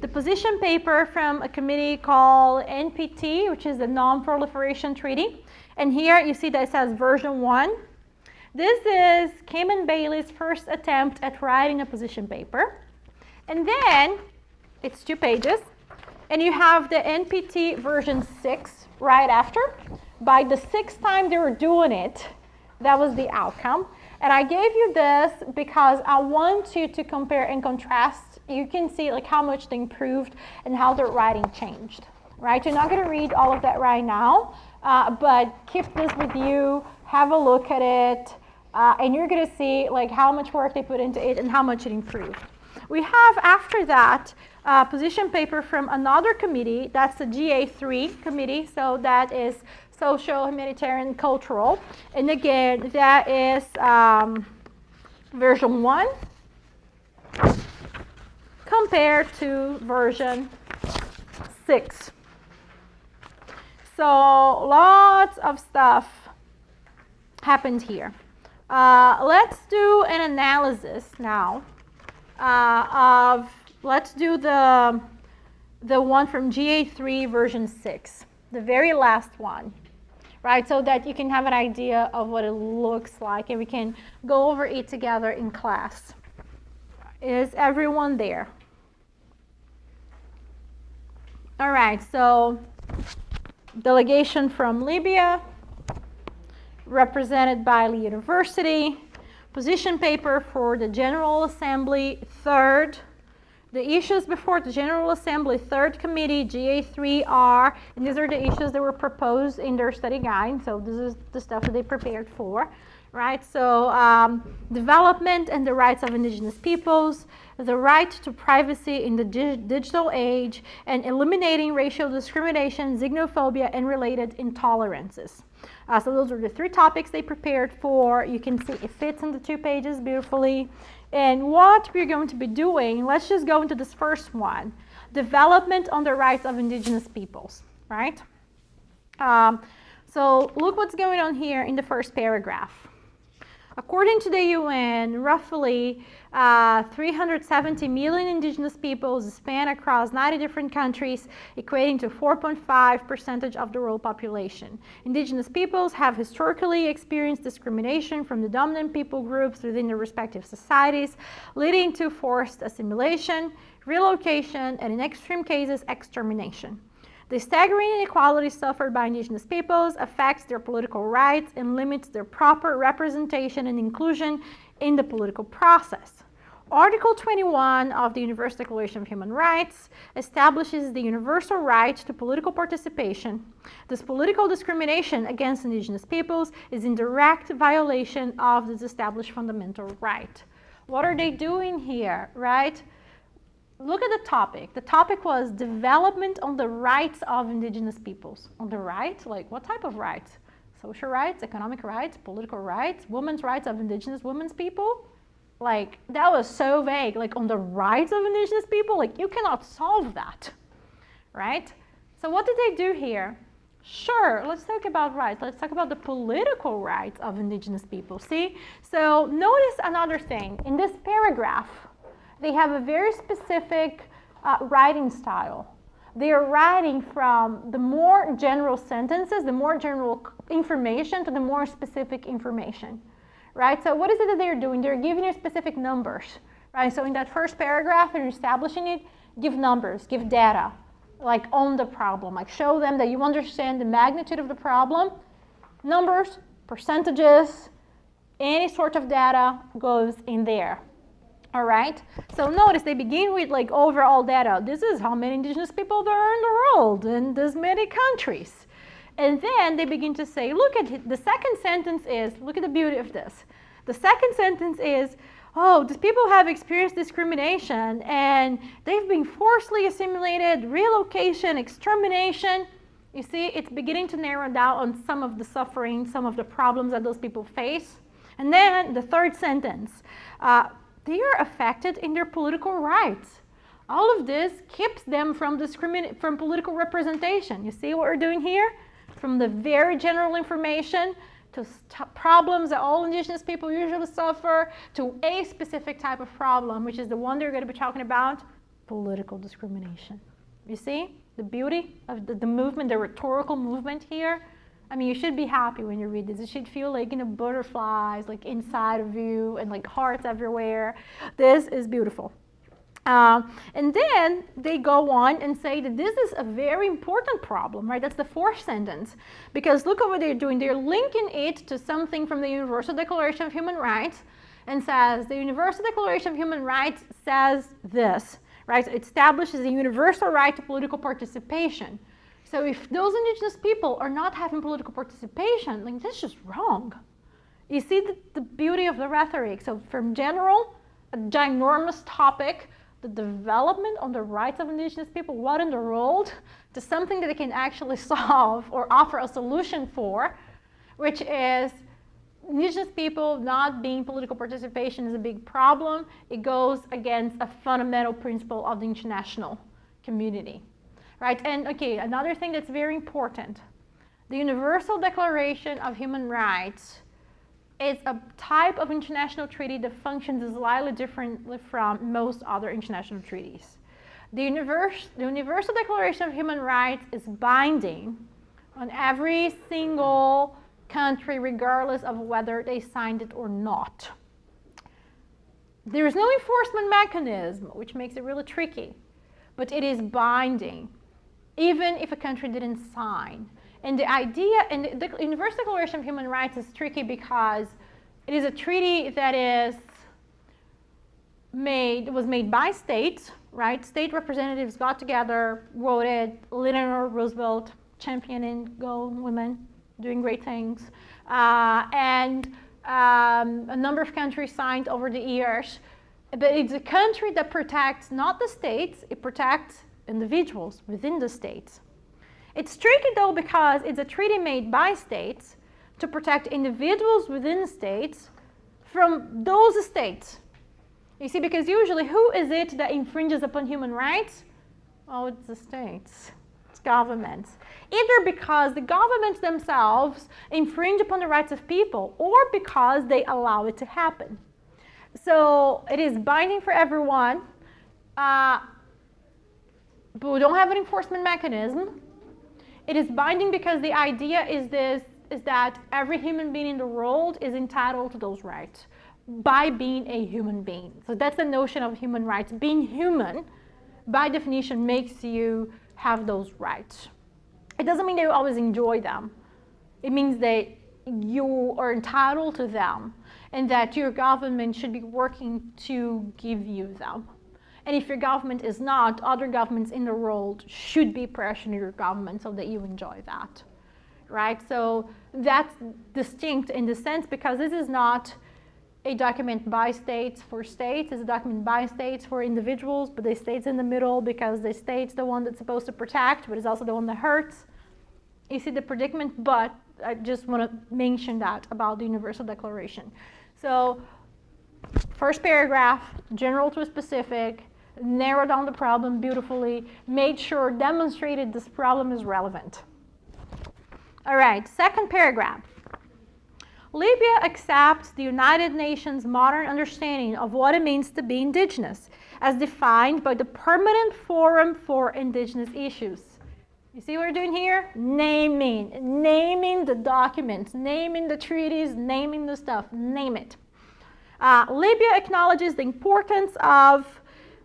the position paper from a committee called NPT, which is the Non-Proliferation Treaty. And here you see that it says version 1. This is Kim and Bailey's first attempt at writing a position paper. And then it's 2 pages. And you have the NPT version 6 right after. By the 6th time they were doing it, that was the outcome. And I gave you this because I want you to compare and contrast. You can see like how much they improved and how their writing changed, right? You're not going to read all of that right now, but keep this with you, have a look at it, and you're going to see like how much work they put into it and how much it improved. We have after that position paper from another committee. That's the GA3 committee, so that is social, humanitarian, cultural. And again, that is version 1 compared to version 6. So lots of stuff happened here. Let's do an analysis now let's do the one from GA3 version 6, the very last one, right? So that you can have an idea of what it looks like and we can go over it together in class. Is everyone there? All right, so delegation from Libya, represented by the university, position paper for the General Assembly 3rd. The issues before the General Assembly 3rd Committee, GA3R, and these are the issues that were proposed in their study guide, so this is the stuff that they prepared for, right? So development and the rights of indigenous peoples, the right to privacy in the digital age, and eliminating racial discrimination, xenophobia, and related intolerances. So those are the 3 topics they prepared for. You can see it fits in the 2 pages beautifully. And what we're going to be doing, let's just go into this first one, development on the rights of indigenous peoples, right? So look what's going on here in the first paragraph. According to the UN, roughly 370 million indigenous peoples span across 90 different countries, equating to 4.5% of the world population. Indigenous peoples have historically experienced discrimination from the dominant people groups within their respective societies, leading to forced assimilation, relocation, and in extreme cases, extermination. The staggering inequality suffered by indigenous peoples affects their political rights and limits their proper representation and inclusion in the political process. Article 21 of the Universal Declaration of Human Rights establishes the universal right to political participation. This political discrimination against indigenous peoples is in direct violation of this established fundamental right. What are they doing here, right? Look at the topic. The topic was development on the rights of indigenous peoples. On the right? Like what type of rights? Social rights, economic rights, political rights, women's rights of indigenous women's people? Like that was so vague. Like on the rights of indigenous people? Like you cannot solve that, right? So what did they do here? Sure, let's talk about rights. Let's talk about the political rights of indigenous people. See? So notice another thing. In this paragraph, they have a very specific writing style. They are writing from the more general sentences, the more general information to the more specific information, right? So what is it that they're doing? They're giving you specific numbers, right? So in that first paragraph, and establishing it, give numbers, give data, like on the problem, like show them that you understand the magnitude of the problem. Numbers, percentages, any sort of data goes in there. All right, so notice they begin with like overall data. This is how many indigenous people there are in the world in this many countries. And then they begin to say, look at it. The second sentence is, look at the beauty of this. The second sentence is, oh, these people have experienced discrimination and they've been forcibly assimilated, relocation, extermination. You see, it's beginning to narrow down on some of the suffering, some of the problems that those people face. And then the third sentence, they are affected in their political rights. All of this keeps them from political representation. You see what we're doing here? From the very general information to problems that all indigenous people usually suffer to a specific type of problem, which is the one they're going to be talking about, political discrimination. You see the beauty of the movement, the rhetorical movement here? I mean, you should be happy when you read this. It should feel like, butterflies, like inside of you and like hearts everywhere. This is beautiful. And then they go on and say that this is a very important problem, right? That's the fourth sentence. Because look at what they're doing. They're linking it to something from the Universal Declaration of Human Rights and says, the Universal Declaration of Human Rights says this, right? It establishes a universal right to political participation. So if those indigenous people are not having political participation, like that's just wrong. You see the beauty of the rhetoric. So from general, a ginormous topic, the development on the rights of indigenous people, what in the world, to something that they can actually solve or offer a solution for, which is indigenous people not being political participation is a big problem. It goes against a fundamental principle of the international community, right? And okay, another thing that's very important, the Universal Declaration of Human Rights is a type of international treaty that functions slightly differently from most other international treaties. The Universal Declaration of Human Rights is binding on every single country, regardless of whether they signed it or not. There is no enforcement mechanism, which makes it really tricky, but it is binding, even if a country didn't sign. And the idea, and the Universal Declaration of Human Rights is tricky because it is a treaty that was made by states, right? State representatives got together, wrote it, Eleanor Roosevelt championing, go women, doing great things. And a number of countries signed over the years. But it's a country that protects not the states, it protects individuals within the states. It's tricky though because it's a treaty made by states to protect individuals within states from those states. You see, because usually who is it that infringes upon human rights? Oh, it's the states, it's governments. Either because the governments themselves infringe upon the rights of people or because they allow it to happen. So it is binding for everyone, but we don't have an enforcement mechanism. It is binding because the idea is that every human being in the world is entitled to those rights by being a human being. So that's the notion of human rights. Being human, by definition, makes you have those rights. It doesn't mean that you always enjoy them. It means that you are entitled to them and that your government should be working to give you them. And if your government is not, other governments in the world should be pressuring your government so that you enjoy that, right? So that's distinct in the sense because this is not a document by states for states. It's a document by states for individuals, but the state's in the middle because the state's the one that's supposed to protect, but it's also the one that hurts. You see the predicament, but I just want to mention that about the Universal Declaration. So first paragraph, general to specific, narrowed down the problem beautifully, made sure, demonstrated this problem is relevant. All right, second paragraph. Libya accepts the United Nations modern understanding of what it means to be indigenous, as defined by the Permanent Forum for Indigenous Issues. You see what we're doing here? Naming the documents, naming the treaties, naming the stuff, name it. Libya acknowledges the importance of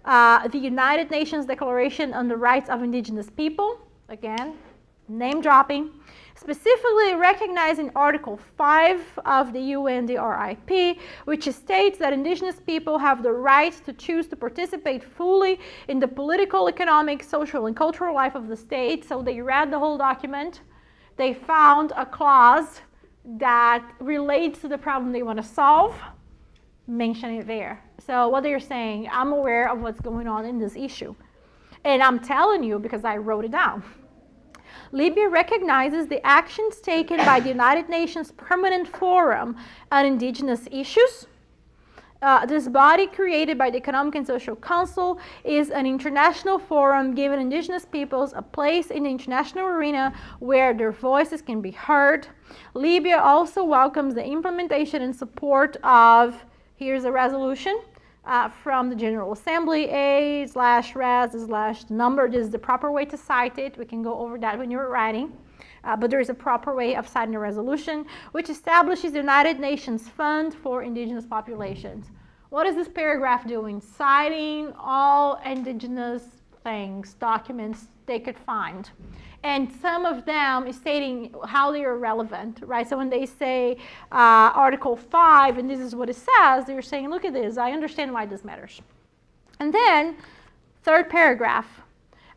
the United Nations Declaration on the Rights of Indigenous People, again, name dropping, specifically recognizing Article 5 of the UNDRIP, which states that indigenous people have the right to choose to participate fully in the political, economic, social, and cultural life of the state. So they read the whole document. They found a clause that relates to the problem they want to solve, mention it there. So what they're saying, I'm aware of what's going on in this issue. And I'm telling you because I wrote it down. Libya recognizes the actions taken by the United Nations Permanent Forum on Indigenous Issues. This body, created by the Economic and Social Council, is an international forum giving indigenous peoples a place in the international arena where their voices can be heard. Libya also welcomes the implementation and support of, here's a resolution, from the General Assembly, A/res/number. This is the proper way to cite it. We can go over that when you're writing. But there is a proper way of citing a resolution, which establishes the United Nations Fund for Indigenous Populations. What is this paragraph doing? Citing all indigenous things, documents they could find. And some of them is stating how they are relevant, right? So when they say Article 5, and this is what it says, they're saying, look at this, I understand why this matters. And then, third paragraph,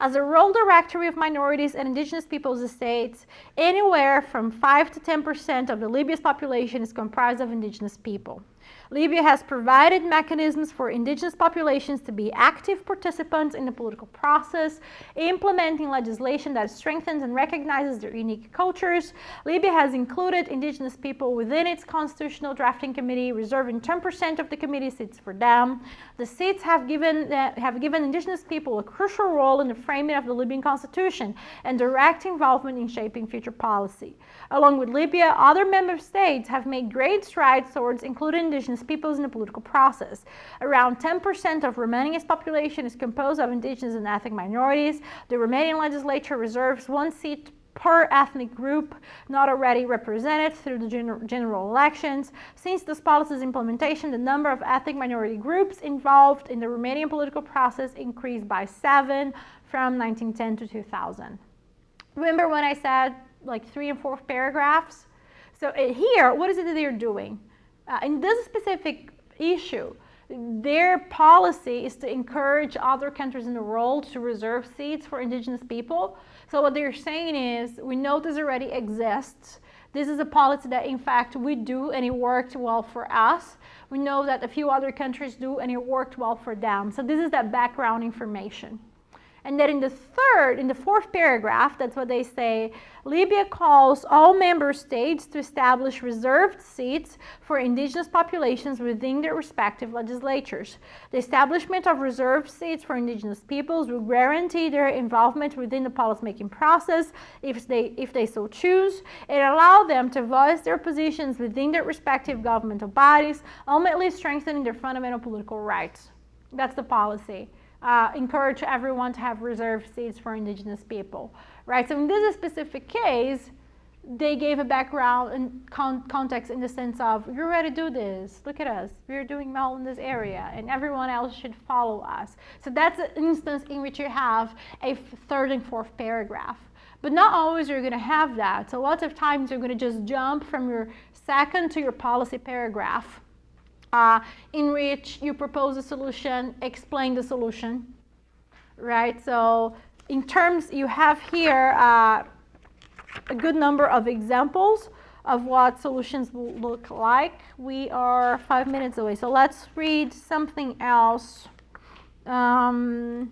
As a role directory of minorities and indigenous peoples' states, anywhere from 5 to 10% of the Libya's population is comprised of indigenous people. Libya has provided mechanisms for indigenous populations to be active participants in the political process, implementing legislation that strengthens and recognizes their unique cultures. Libya has included indigenous people within its constitutional drafting committee, reserving 10% of the committee seats for them. The seats have given indigenous people a crucial role in the framing of the Libyan constitution and direct involvement in shaping future policy. Along with Libya, other member states have made great strides towards including indigenous peoples in the political process. Around 10% of Romania's population is composed of indigenous and ethnic minorities. The Romanian legislature reserves 1 seat per ethnic group not already represented through the general elections. Since this policy's implementation, the number of ethnic minority groups involved in the Romanian political process increased by 7 from 1910 to 2000. Remember when I said like 3 and 4 paragraphs? So here, what is it that they're doing? In this specific issue, their policy is to encourage other countries in the world to reserve seats for indigenous people. So what they're saying is, we know this already exists. This is a policy that, in fact, we do, and it worked well for us. We know that a few other countries do, and it worked well for them. So this is that background information. And then in the fourth paragraph, that's what they say, Libya calls all member states to establish reserved seats for indigenous populations within their respective legislatures. The establishment of reserved seats for indigenous peoples will guarantee their involvement within the policymaking process if they so choose, and allow them to voice their positions within their respective governmental bodies, ultimately strengthening their fundamental political rights. That's the policy. Encourage everyone to have reserved seats for indigenous people, right? So in this specific case, they gave a background and context in the sense of, you're ready to do this, look at us, we're doing well in this area, and everyone else should follow us. So that's an instance in which you have a third and fourth paragraph. But not always you're going to have that. So lots of times you're going to just jump from your second to your policy paragraph. In which you propose a solution, explain the solution, right? So in terms, you have here a good number of examples of what solutions will look like. We are 5 minutes away, so let's read something else. The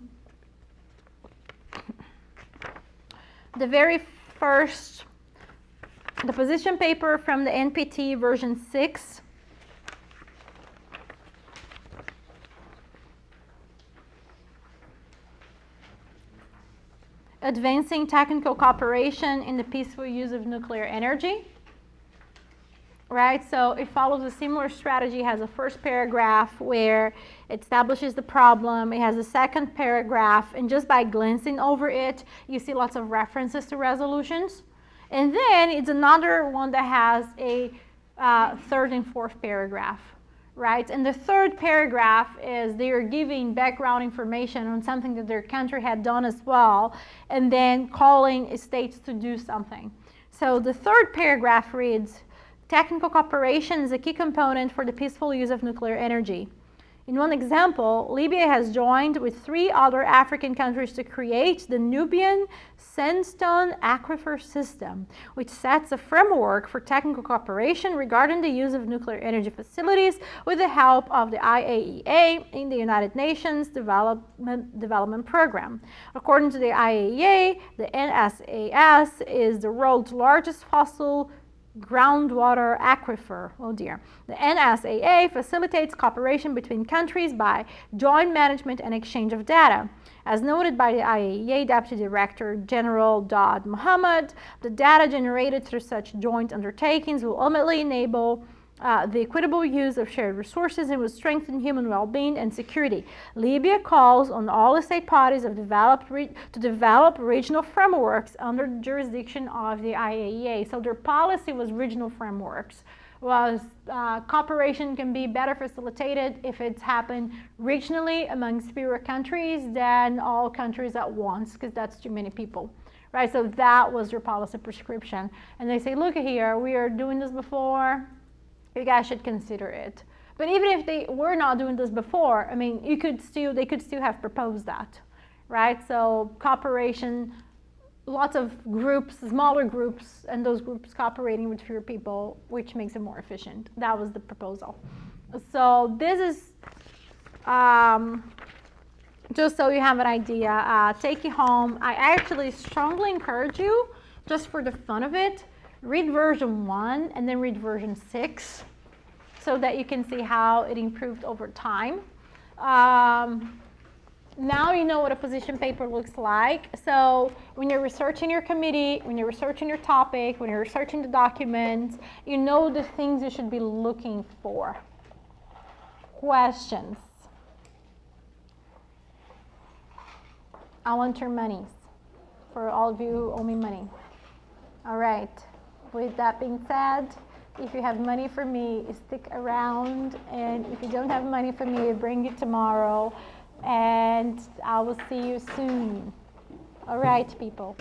very first, the position paper from the NPT version 6. Advancing technical cooperation in the peaceful use of nuclear energy, right? So it follows a similar strategy, has a first paragraph where it establishes the problem, it has a second paragraph, and just by glancing over it, you see lots of references to resolutions. And then it's another one that has a third and fourth paragraph. Right? And the third paragraph is they are giving background information on something that their country had done as well, and then calling states to do something. So the third paragraph reads, technical cooperation is a key component for the peaceful use of nuclear energy. In one example, Libya has joined with 3 other African countries to create the Nubian Sandstone Aquifer System, which sets a framework for technical cooperation regarding the use of nuclear energy facilities with the help of the IAEA in the United Nations Development Program. According to the IAEA, the NSAS is the world's largest fossil groundwater aquifer. Oh dear. The NSAA facilitates cooperation between countries by joint management and exchange of data. As noted by the IAEA Deputy Director General Dodd Mohammed, the data generated through such joint undertakings will ultimately enable the equitable use of shared resources and will strengthen human well-being and security. Libya calls on all state parties to develop regional frameworks under the jurisdiction of the IAEA. So their policy was regional frameworks. Cooperation can be better facilitated if it's happened regionally amongst fewer countries than all countries at once, because that's too many people. Right? So that was their policy prescription. And they say, look here, we are doing this before. You guys should consider it. But even if they were not doing this before, I mean, they could still have proposed that, right? So cooperation, lots of groups, smaller groups, and those groups cooperating with fewer people, which makes it more efficient. That was the proposal. So this is, just so you have an idea, take it home. I actually strongly encourage you, just for the fun of it, read version 1 and then read version 6 so that you can see how it improved over time. Now you know what a position paper looks like. So when you're researching your committee, when you're researching your topic, when you're researching the documents, you know the things you should be looking for. Questions? I want your monies, for all of you who owe me money. All right. With that being said, if you have money for me, stick around. And if you don't have money for me, bring it tomorrow. And I will see you soon. All right, people.